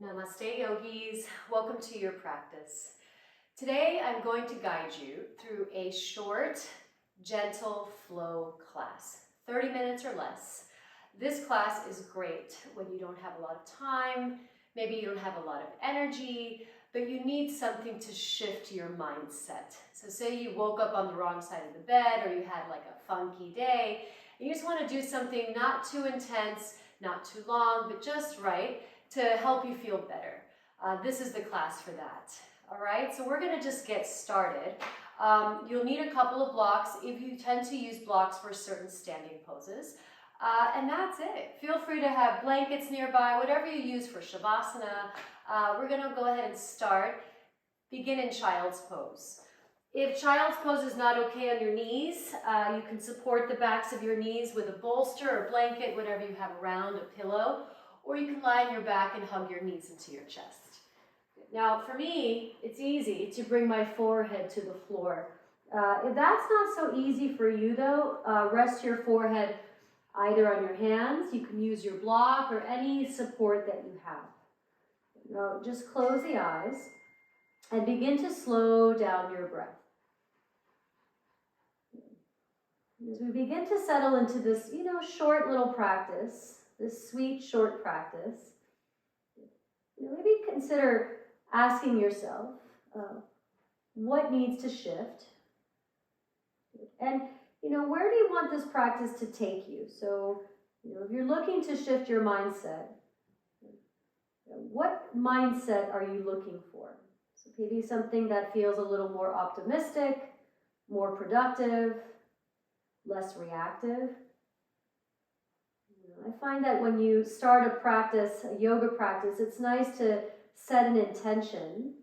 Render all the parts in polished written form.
Namaste yogis, welcome to your practice. Today I'm going to guide you through a short, gentle flow class, 30 minutes or less. This class is great when you don't have a lot of time, maybe you don't have a lot of energy, but you need something to shift your mindset. So say you woke up on the wrong side of the bed or you had like a funky day, and you just want to do something not too intense, not too long, but just right, to help you feel better. This is the class for that. All right, so we're gonna just get started. You'll need a couple of blocks if you tend to use blocks for certain standing poses. And that's it. Feel free to have blankets nearby, whatever you use for shavasana. We're gonna go ahead and start. Begin in child's pose. If child's pose is not okay on your knees, you can support the backs of your knees with a bolster or blanket, whatever you have around, a pillow. Or you can lie on your back and hug your knees into your chest. Now, for me, it's easy to bring my forehead to the floor. If that's not so easy for you, though, rest your forehead either on your hands. You can use your block or any support that you have. Now, just close the eyes and begin to slow down your breath. As we begin to settle into this, short little practice, this sweet, short practice, maybe consider asking yourself, what needs to shift? And, where do you want this practice to take you? So, if you're looking to shift your mindset, what mindset are you looking for? So maybe something that feels a little more optimistic, more productive, less reactive. I find that when you start a practice, a yoga practice, it's nice to set an intention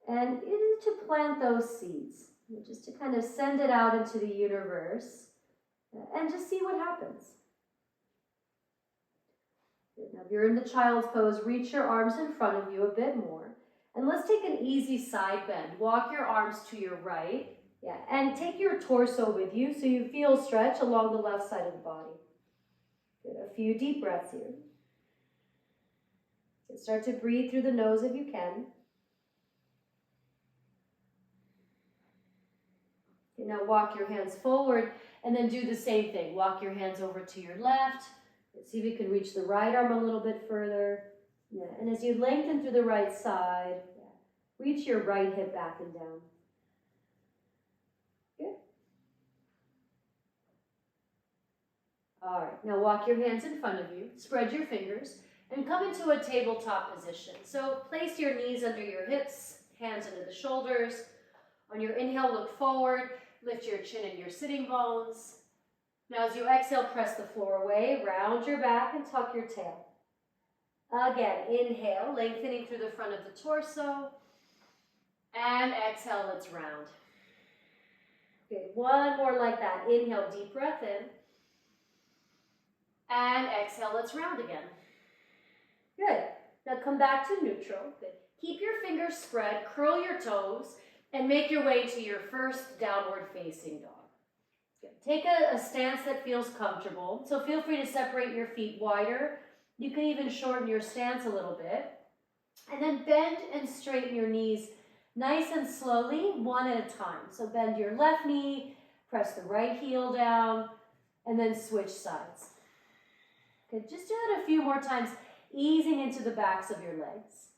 and to plant those seeds, just to kind of send it out into the universe and just see what happens. Now, if you're in the child's pose, reach your arms in front of you a bit more. And let's take an easy side bend. Walk your arms to your right, and take your torso with you so you feel stretch along the left side of the body. Good. A few deep breaths here. Start to breathe through the nose if you can. Okay, now walk your hands forward and then do the same thing. Walk your hands over to your left. Let's see if you can reach the right arm a little bit further. And as you lengthen through the right side, reach your right hip back and down. Good. All right, now walk your hands in front of you, spread your fingers, and come into a tabletop position. So place your knees under your hips, hands under the shoulders. On your inhale, look forward, lift your chin and your sitting bones. Now as you exhale, press the floor away, round your back and tuck your tail. Again, inhale, lengthening through the front of the torso, and exhale, let's round. Good, one more like that. Inhale, deep breath in. And exhale, let's round again. Good. Now come back to neutral. Good. Keep your fingers spread, curl your toes, and make your way to your first downward facing dog. Good. Take a stance that feels comfortable. So feel free to separate your feet wider. You can even shorten your stance a little bit. And then bend and straighten your knees nice and slowly, one at a time. So bend your left knee, press the right heel down, and then switch sides. Good. Just do it a few more times, easing into the backs of your legs.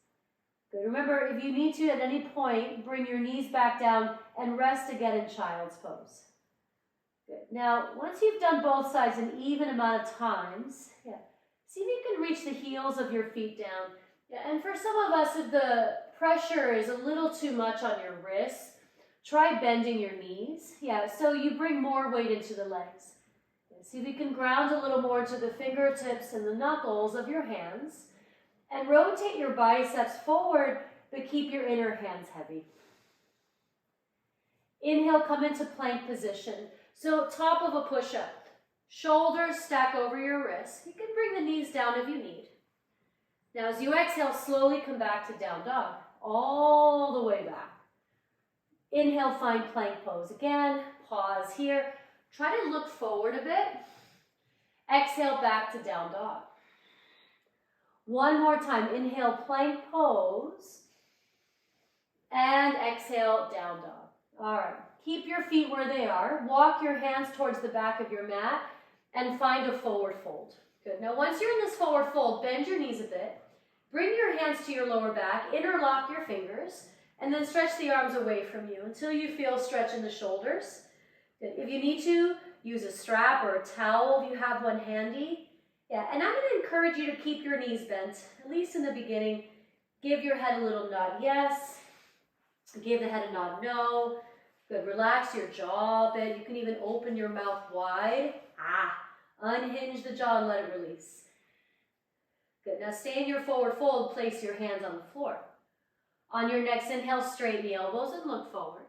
Good. Remember, if you need to at any point, bring your knees back down and rest again in child's pose. Good. Now, once you've done both sides an even amount of times, see if you can reach the heels of your feet down. And for some of us, if the pressure is a little too much on your wrists, try bending your knees. So you bring more weight into the legs. See if you can ground a little more to the fingertips and the knuckles of your hands. And rotate your biceps forward, but keep your inner hands heavy. Inhale, come into plank position. So top of a push-up. Shoulders stack over your wrists. You can bring the knees down if you need. Now as you exhale, slowly come back to down dog. All the way back. Inhale, find plank pose again. Pause here. Try to look forward a bit. Exhale back to down dog. One more time. Inhale, plank pose. And exhale, down dog. All right. Keep your feet where they are. Walk your hands towards the back of your mat and find a forward fold. Good. Now, once you're in this forward fold, bend your knees a bit. Bring your hands to your lower back. Interlock your fingers. And then stretch the arms away from you until you feel stretch in the shoulders. Good. If you need to, use a strap or a towel if you have one handy. Yeah, and I'm going to encourage you to keep your knees bent, at least in the beginning. Give your head a little nod, yes. Give the head a nod, no. Good, relax your jaw a bit. You can even open your mouth wide. Unhinge the jaw and let it release. Good, now stay in your forward fold. Place your hands on the floor. On your next inhale, straighten the elbows and look forward.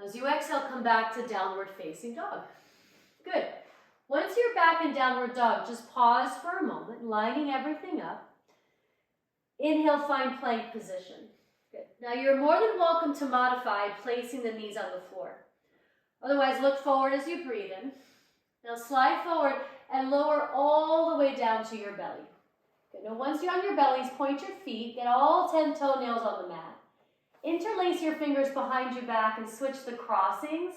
As you exhale, come back to downward facing dog. Good. Once you're back in downward dog, just pause for a moment, lining everything up. Inhale, find plank position. Good. Now you're more than welcome to modify placing the knees on the floor. Otherwise, look forward as you breathe in. Now slide forward and lower all the way down to your belly. Good. Now once you're on your bellies, point your feet, get all 10 toenails on the mat. Interlace your fingers behind your back and switch the crossings.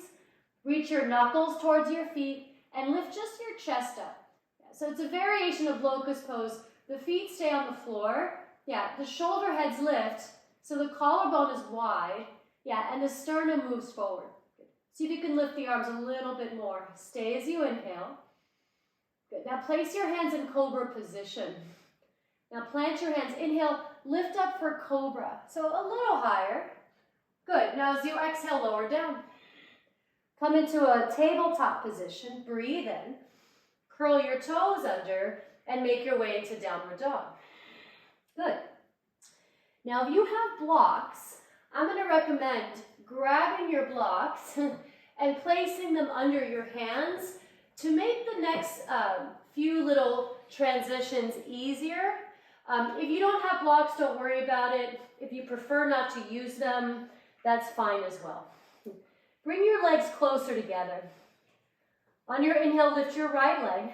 Reach your knuckles towards your feet and lift just your chest up. Yeah, so it's a variation of locust pose. The feet stay on the floor. Yeah, the shoulder heads lift, so the collarbone is wide. Yeah, and the sternum moves forward. Good. See if you can lift the arms a little bit more. Stay as you inhale. Good. Now place your hands in cobra position. Now plant your hands. Inhale, lift up for cobra. So a little higher. Good. Now as you exhale, lower down. Come into a tabletop position. Breathe in. Curl your toes under and make your way into downward dog. Good. Now if you have blocks, I'm going to recommend grabbing your blocks and placing them under your hands to make the next few little transitions easier. If you don't have blocks, don't worry about it. If you prefer not to use them, that's fine as well. Bring your legs closer together. On your inhale, lift your right leg.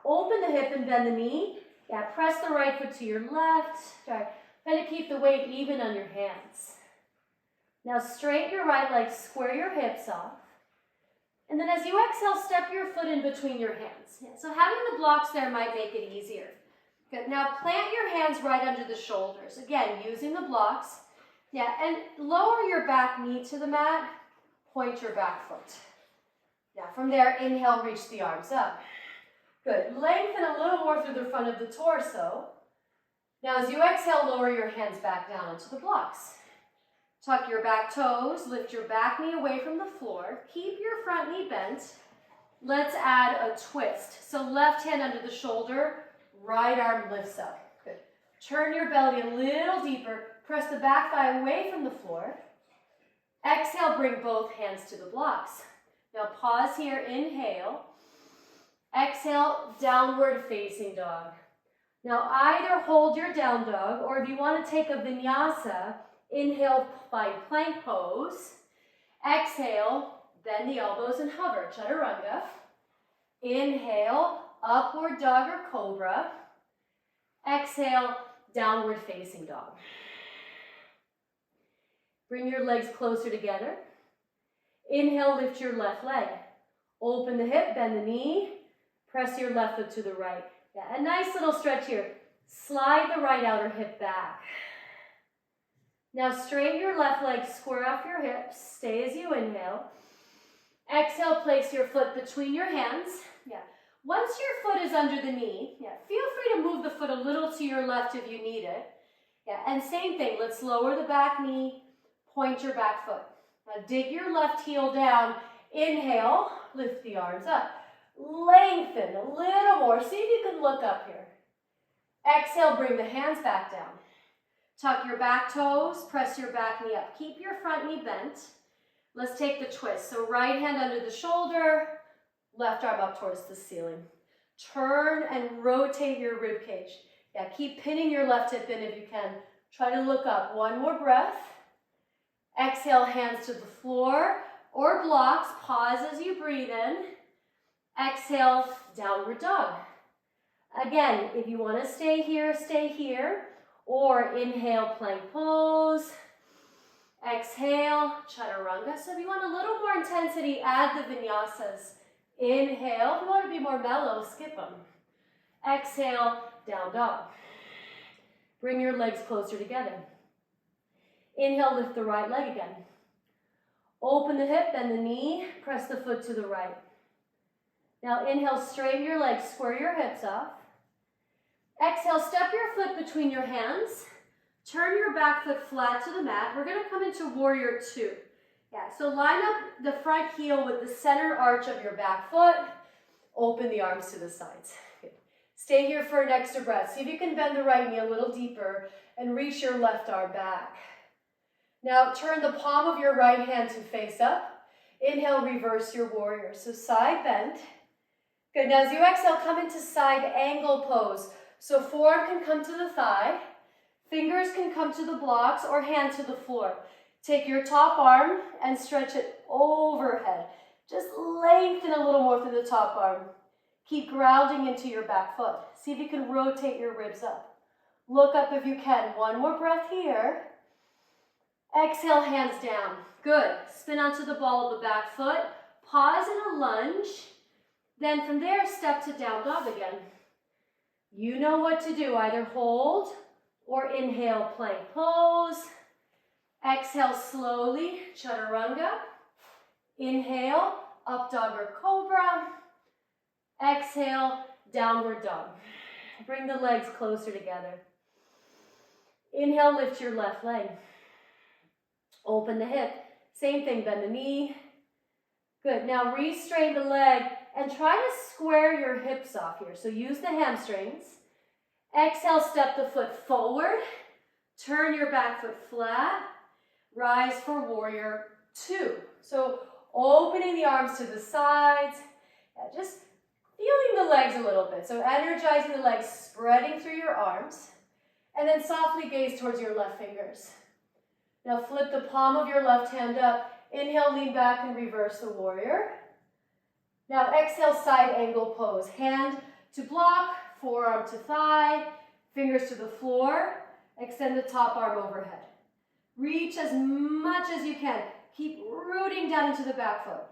Open the hip and bend the knee. Yeah, press the right foot to your left. Try to keep the weight even on your hands. Now straighten your right leg, square your hips off. And then as you exhale, step your foot in between your hands. Yeah, so having the blocks there might make it easier. Good. Now plant your hands right under the shoulders. Again, using the blocks. Yeah, and lower your back knee to the mat. Point your back foot. Yeah, from there, inhale, reach the arms up. Good. Lengthen a little more through the front of the torso. Now as you exhale, lower your hands back down onto the blocks. Tuck your back toes, lift your back knee away from the floor. Keep your front knee bent. Let's add a twist. So left hand under the shoulder, right arm lifts up. Good. Turn your belly a little deeper. Press the back thigh away from the floor. Exhale, bring both hands to the blocks. Now pause here, inhale. Exhale, downward facing dog. Now either hold your down dog, or if you want to take a vinyasa, inhale, find plank pose. Exhale, bend the elbows and hover, chaturanga. Inhale, upward dog or cobra. Exhale, downward facing dog. Bring your legs closer together. Inhale, lift your left leg. Open the hip, bend the knee. Press your left foot to the right. Yeah, a nice little stretch here. Slide the right outer hip back. Now straighten your left leg, square off your hips. Stay as you inhale. Exhale, place your foot between your hands. Yeah. Once your foot is under the knee, yeah, feel free to move the foot a little to your left if you need it. Yeah, and same thing, let's lower the back knee, point your back foot. Now dig your left heel down. Inhale, lift the arms up. Lengthen a little more. See if you can look up here. Exhale, bring the hands back down. Tuck your back toes, press your back knee up. Keep your front knee bent. Let's take the twist. So right hand under the shoulder, left arm up towards the ceiling. Turn and rotate your rib cage. Yeah, keep pinning your left hip in if you can. Try to look up. One more breath. Exhale, hands to the floor or blocks. Pause as you breathe in. Exhale, downward dog. Again, if you want to stay here, stay here. Or inhale, plank pose. Exhale, chaturanga. So if you want a little more intensity, add the vinyasas. Inhale. If you want to be more mellow, skip them. Exhale, down dog. Bring your legs closer together. Inhale, lift the right leg again. Open the hip, bend the knee, press the foot to the right. Now inhale, straighten your legs, square your hips off. Exhale, step your foot between your hands. Turn your back foot flat to the mat. We're going to come into warrior two. Yeah, so line up the front heel with the center arch of your back foot. Open the arms to the sides. Good. Stay here for an extra breath. See if you can bend the right knee a little deeper and reach your left arm back. Now turn the palm of your right hand to face up. Inhale, reverse your warrior. So side bend. Good. Now as you exhale, come into side angle pose. So forearm can come to the thigh, fingers can come to the blocks, or hand to the floor. Take your top arm and stretch it overhead. Just lengthen a little more through the top arm. Keep grounding into your back foot. See if you can rotate your ribs up. Look up if you can. One more breath here. Exhale, hands down. Good. Spin onto the ball of the back foot. Pause in a lunge. Then from there, step to down dog again. You know what to do. Either hold or inhale, plank pose. Exhale slowly, chaturanga. Inhale, up dog or cobra. Exhale, downward dog. Bring the legs closer together. Inhale, lift your left leg. Open the hip. Same thing, bend the knee. Good. Now re-straighten the leg and try to square your hips off here. So use the hamstrings. Exhale, step the foot forward. Turn your back foot flat. Rise for warrior two. So opening the arms to the sides. Just feeling the legs a little bit. So energizing the legs, spreading through your arms. And then softly gaze towards your left fingers. Now flip the palm of your left hand up. Inhale, lean back and reverse the warrior. Now exhale, side angle pose. Hand to block, forearm to thigh, fingers to the floor. Extend the top arm overhead. Reach as much as you can. Keep rooting down into the back foot.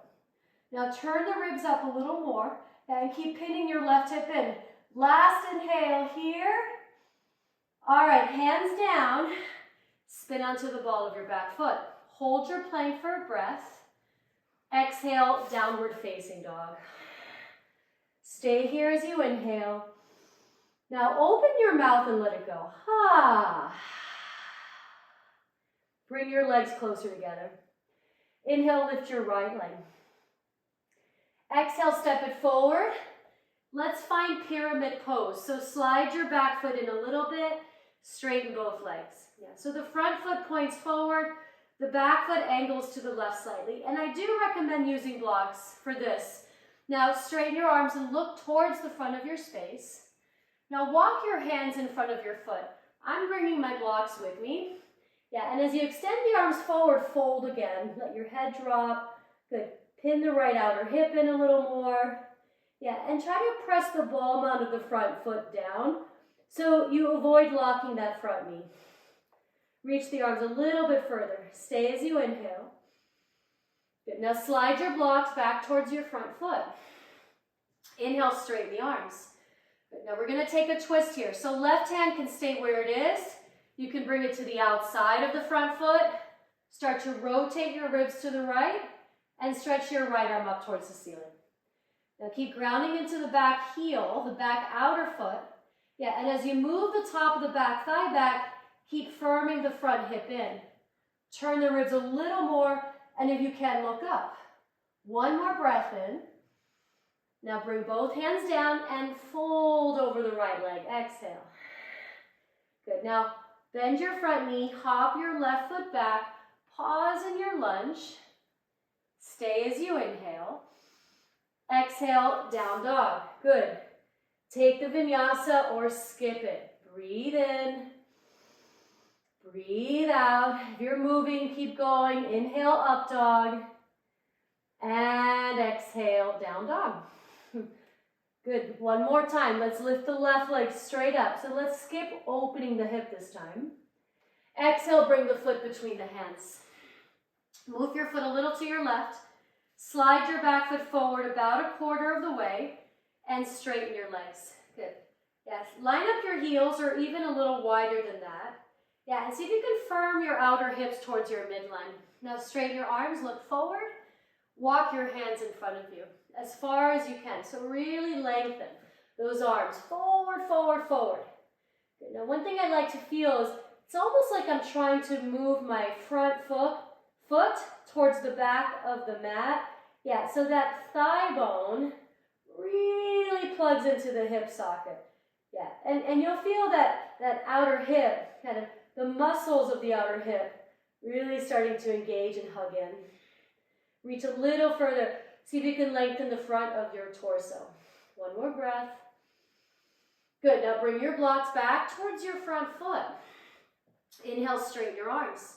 Now turn the ribs up a little more and keep pinning your left hip in. Last inhale here. All right, hands down. Spin onto the ball of your back foot. Hold your plank for a breath. Exhale, downward facing dog. Stay here as you inhale. Now open your mouth and let it go. Ha. Bring your legs closer together. Inhale, lift your right leg. Exhale, step it forward. Let's find pyramid pose. So slide your back foot in a little bit. Straighten both legs. Yeah. So the front foot points forward. The back foot angles to the left slightly. And I do recommend using blocks for this. Now straighten your arms and look towards the front of your space. Now walk your hands in front of your foot. I'm bringing my blocks with me. Yeah, and as you extend the arms forward, fold again. Let your head drop. Good. Pin the right outer hip in a little more. Yeah, and try to press the ball mount of the front foot down so you avoid locking that front knee. Reach the arms a little bit further. Stay as you inhale. Good. Now slide your blocks back towards your front foot. Inhale, straighten the arms. Good. Now we're going to take a twist here. So left hand can stay where it is. You can bring it to the outside of the front foot. Start to rotate your ribs to the right and stretch your right arm up towards the ceiling. Now keep grounding into the back heel, the back outer foot. Yeah, and as you move the top of the back thigh back, keep firming the front hip in. Turn the ribs a little more, and if you can, look up. One more breath in. Now bring both hands down and fold over the right leg. Exhale. Good. Now bend your front knee, hop your left foot back, pause in your lunge. Stay as you inhale. Exhale, down dog. Good. Take the vinyasa or skip it. Breathe in. Breathe out. If you're moving, keep going. Inhale, up dog. And exhale, down dog. Good. One more time. Let's lift the left leg straight up. So let's skip opening the hip this time. Exhale, bring the foot between the hands. Move your foot a little to your left. Slide your back foot forward about a quarter of the way and straighten your legs. Good. Yes. Line up your heels or even a little wider than that. Yeah, and see if you can firm your outer hips towards your midline. Now straighten your arms, look forward. Walk your hands in front of you as far as you can. So really lengthen those arms. Forward, forward, forward. Good. Now one thing I like to feel is it's almost like I'm trying to move my front foot towards the back of the mat. Yeah, so that thigh bone really plugs into the hip socket. Yeah, and you'll feel that outer hip, kind of the muscles of the outer hip really starting to engage and hug in. Reach a little further. See if you can lengthen the front of your torso. One more breath. Good. Now bring your blocks back towards your front foot. Inhale, straighten your arms.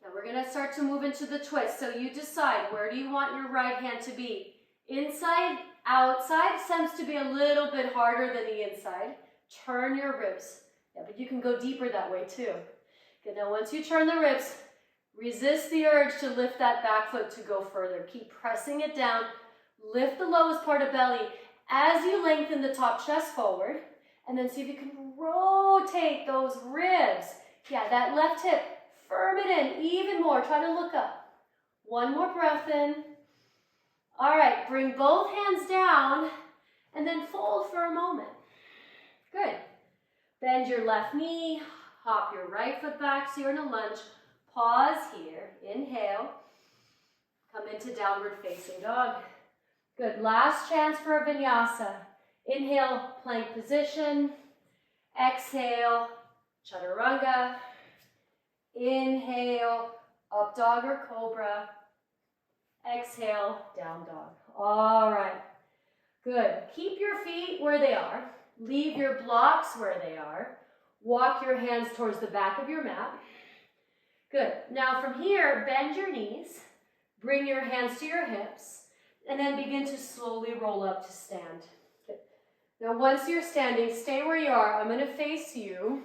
Now we're going to start to move into the twist. So you decide, where do you want your right hand to be? Inside, outside. Seems to be a little bit harder than the inside. Turn your ribs. Yeah, but you can go deeper that way too. Good. Now once you turn the ribs, resist the urge to lift that back foot to go further. Keep pressing it down. Lift the lowest part of belly as you lengthen the top chest forward. And then see if you can rotate those ribs. Yeah, that left hip, firm it in even more. Try to look up. One more breath in. All right, bring both hands down and then fold for a moment. Good. Bend your left knee. Hop your right foot back so you're in a lunge. Pause here. Inhale. Come into downward facing dog. Good. Last chance for a vinyasa. Inhale, plank position. Exhale, chaturanga. Inhale, up dog or cobra. Exhale, down dog. All right. Good. Keep your feet where they are. Leave your blocks where they are. Walk your hands towards the back of your mat. Good. Now from here, bend your knees. Bring your hands to your hips. And then begin to slowly roll up to stand. Good. Now once you're standing, stay where you are. I'm going to face you.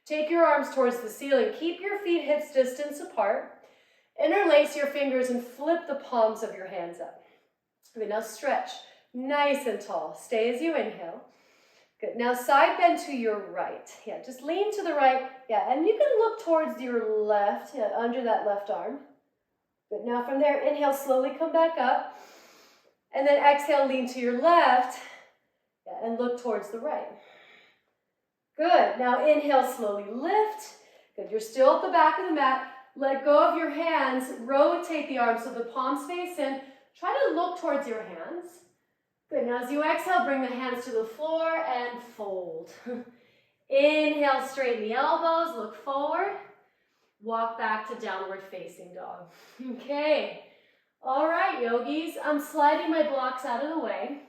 Take your arms towards the ceiling. Keep your feet hips distance apart. Interlace your fingers and flip the palms of your hands up. Okay, now stretch nice and tall. Stay as you inhale. Good. Now side bend to your right. Yeah, just lean to the right. Yeah, and you can look towards your left, yeah, under that left arm. Good. Now from there, inhale, slowly come back up. And then exhale, lean to your left, yeah, and look towards the right. Good. Now inhale, slowly lift. Good. You're still at the back of the mat. Let go of your hands. Rotate the arms so the palms face in. Try to look towards your hands. Good. Now as you exhale, bring the hands to the floor and fold. Inhale, straighten the elbows. Look forward. Walk back to downward facing dog. Okay. All right, yogis. I'm sliding my blocks out of the way.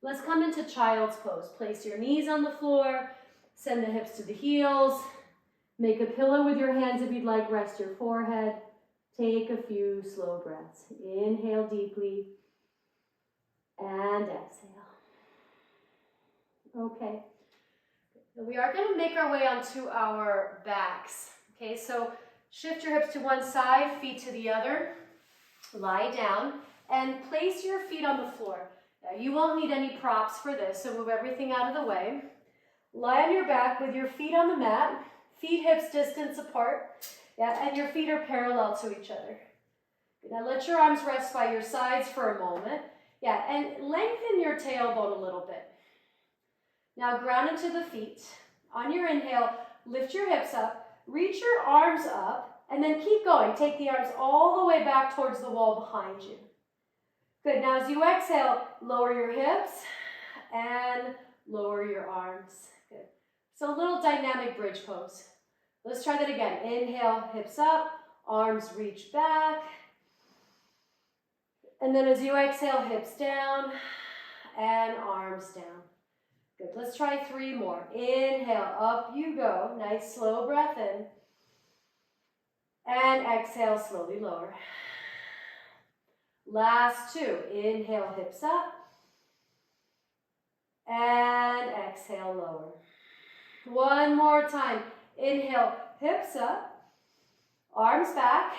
Let's come into child's pose. Place your knees on the floor. Send the hips to the heels. Make a pillow with your hands if you'd like. Rest your forehead. Take a few slow breaths. Inhale deeply. And exhale. Okay. We are going to make our way onto our backs. Okay, so shift your hips to one side, feet to the other. Lie down and place your feet on the floor. Now, you won't need any props for this, so move everything out of the way. Lie on your back with your feet on the mat, feet hips distance apart, yeah, and your feet are parallel to each other. Now let your arms rest by your sides for a moment, yeah, and lengthen your tailbone a little bit. Now ground into the feet. On your inhale, lift your hips up, reach your arms up, and then keep going. Take the arms all the way back towards the wall behind you. Good. Now as you exhale, lower your hips and lower your arms. Good. So a little dynamic bridge pose. Let's try that again. Inhale, hips up, arms reach back. And then as you exhale, hips down and arms down. Good. Let's try 3 more. Inhale, up you go. Nice slow breath in. And exhale, slowly lower. Last 2. Inhale, hips up. And exhale, lower. One more time. Inhale, hips up, arms back,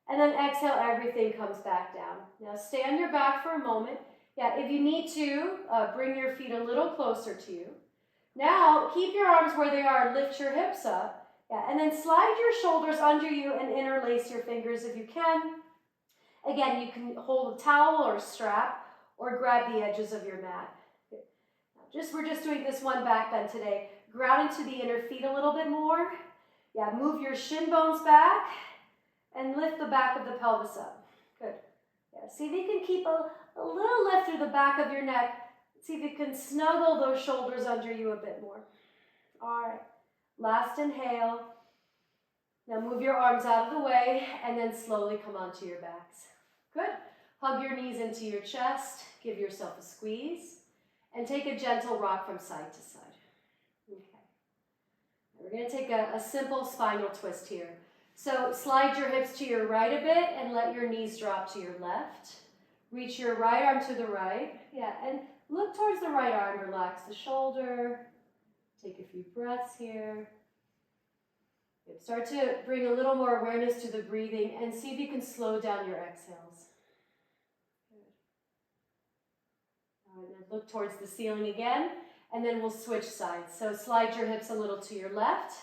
and then exhale, everything comes back down. Now stay on your back for a moment. Yeah, if you need to, bring your feet a little closer to you. Now, keep your arms where they are, lift your hips up. Yeah, and then slide your shoulders under you and interlace your fingers if you can. Again, you can hold a towel or a strap or grab the edges of your mat. We're just doing this one back bend today. Ground into the inner feet a little bit more. Yeah, move your shin bones back and lift the back of the pelvis up. Good. Yeah, see if you can keep a little lift through the back of your neck. See if you can snuggle those shoulders under you a bit more. All right. Last inhale. Now move your arms out of the way and then slowly come onto your backs. Good. Hug your knees into your chest. Give yourself a squeeze. And take a gentle rock from side to side. Okay. We're going to take a simple spinal twist here. So slide your hips to your right a bit and let your knees drop to your left. Reach your right arm to the right. Yeah, and look towards the right arm. Relax the shoulder. Take a few breaths here. Good. Start to bring a little more awareness to the breathing and see if you can slow down your exhales. Look towards the ceiling again, and then we'll switch sides. So slide your hips a little to your left,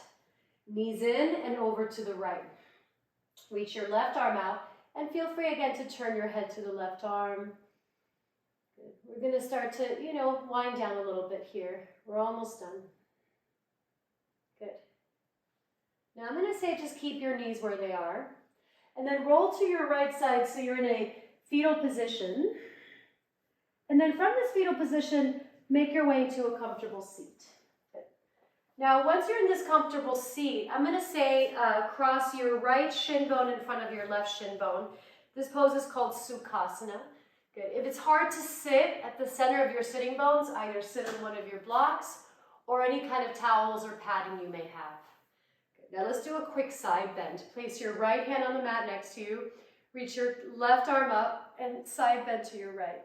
knees in and over to the right. Reach your left arm out, and feel free again to turn your head to the left arm. Good. We're going to start to, wind down a little bit here. We're almost done. Good. Now I'm going to say just keep your knees where they are, and then roll to your right side so you're in a fetal position. And then from this fetal position, make your way into a comfortable seat. Good. Now, once you're in this comfortable seat, I'm going to say cross your right shin bone in front of your left shin bone. This pose is called Sukhasana. Good. If it's hard to sit at the center of your sitting bones, either sit on one of your blocks or any kind of towels or padding you may have. Good. Now, let's do a quick side bend. Place your right hand on the mat next to you. Reach your left arm up and side bend to your right.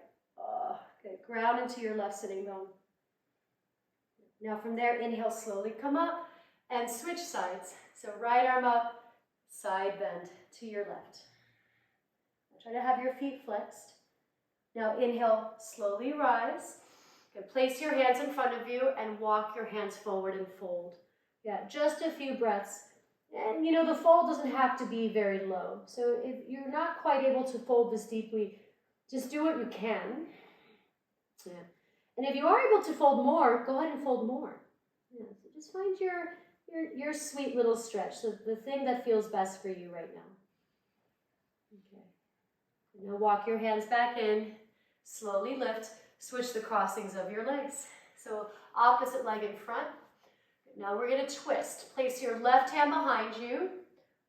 Good. Ground into your left sitting bone. Now from there, inhale, slowly come up and switch sides. So right arm up, side bend to your left. Try to have your feet flexed. Now inhale, slowly rise. Good. Place your hands in front of you and walk your hands forward and fold. Yeah, just a few breaths. And the fold doesn't have to be very low. So if you're not quite able to fold this deeply, just do what you can. Yeah. And if you are able to fold more, go ahead and fold more. Yeah. So just find your sweet little stretch, so the thing that feels best for you right now. Okay. Now walk your hands back in, slowly lift, switch the crossings of your legs. So opposite leg in front. Now we're going to twist. Place your left hand behind you,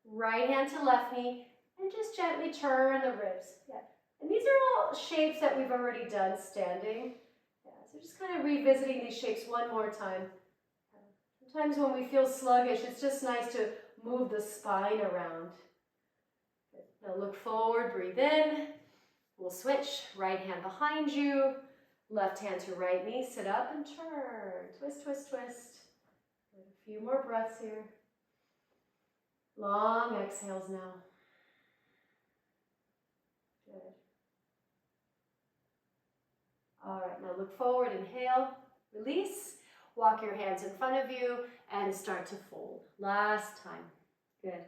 right hand to left knee, and just gently turn the ribs. Yeah. And these are all shapes that we've already done standing. Yeah, so just kind of revisiting these shapes one more time. Sometimes when we feel sluggish, it's just nice to move the spine around. Good. Now look forward, breathe in. We'll switch. Right hand behind you, left hand to right knee. Sit up and turn. Twist, twist, twist. A few more breaths here. Long exhales now. Good. All right, now look forward, inhale, release, walk your hands in front of you, and start to fold. Last time. Good.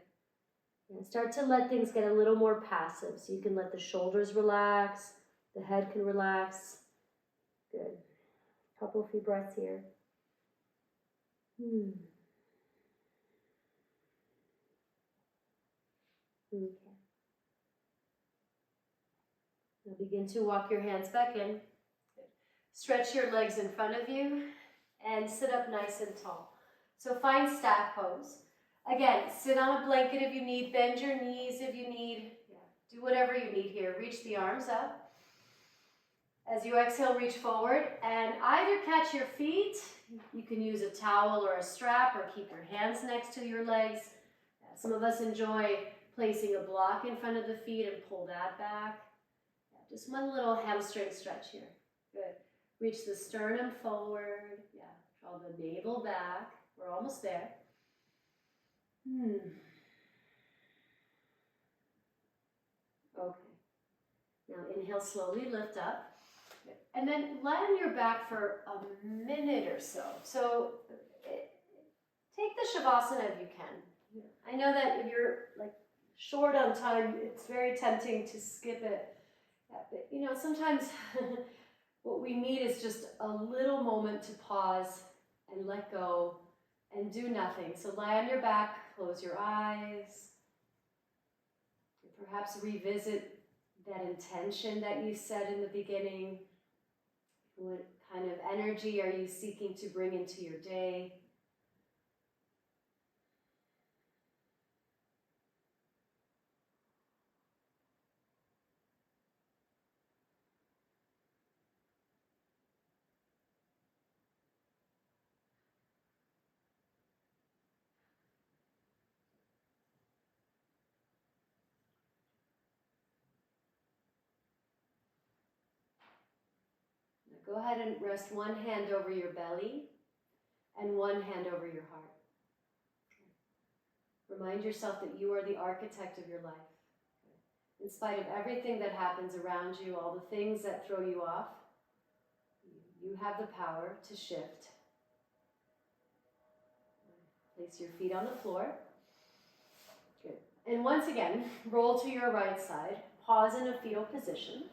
And start to let things get a little more passive, so you can let the shoulders relax, the head can relax. Good. Couple few breaths here. Okay. Now begin to walk your hands back in. Stretch your legs in front of you and sit up nice and tall. So find stack pose. Again, sit on a blanket if you need, bend your knees if you need. Yeah. Do whatever you need here. Reach the arms up. As you exhale, reach forward and either catch your feet. You can use a towel or a strap or keep your hands next to your legs. Some of us enjoy placing a block in front of the feet and pull that back. Just one little hamstring stretch here. Good. Reach the sternum forward. Yeah, draw the navel back. We're almost there. Okay. Now inhale, slowly lift up. And then lie on your back for a minute or so. So take the shavasana if you can. I know that if you're like short on time, it's very tempting to skip it. But you know, sometimes what we need is just a little moment to pause and let go and do nothing. So lie on your back, close your eyes, and perhaps revisit that intention that you set in the beginning. What kind of energy are you seeking to bring into your day? Go ahead and rest one hand over your belly and one hand over your heart. Remind yourself that you are the architect of your life. In spite of everything that happens around you, all the things that throw you off, you have the power to shift. Place your feet on the floor. Good. And once again, roll to your right side. Pause in a fetal position.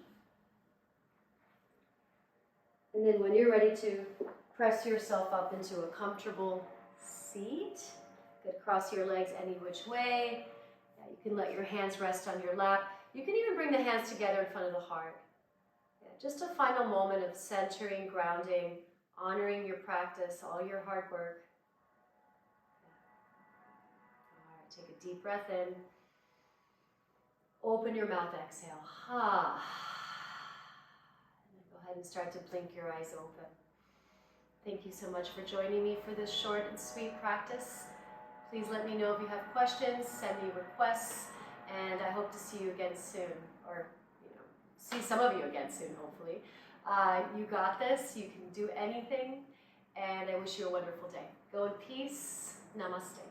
And then when you're ready to press yourself up into a comfortable seat, good, cross your legs any which way. Yeah, you can let your hands rest on your lap. You can even bring the hands together in front of the heart. Yeah, just a final moment of centering, grounding, honoring your practice, all your hard work. Yeah. All right, take a deep breath in. Open your mouth, exhale. Ha. Go ahead and start to blink your eyes open. Thank you so much for joining me for this short and sweet practice. Please let me know if you have questions, send me requests, and I hope to see you again soon, or see some of you again soon, hopefully. You got this, you can do anything, and I wish you a wonderful day. Go in peace. Namaste.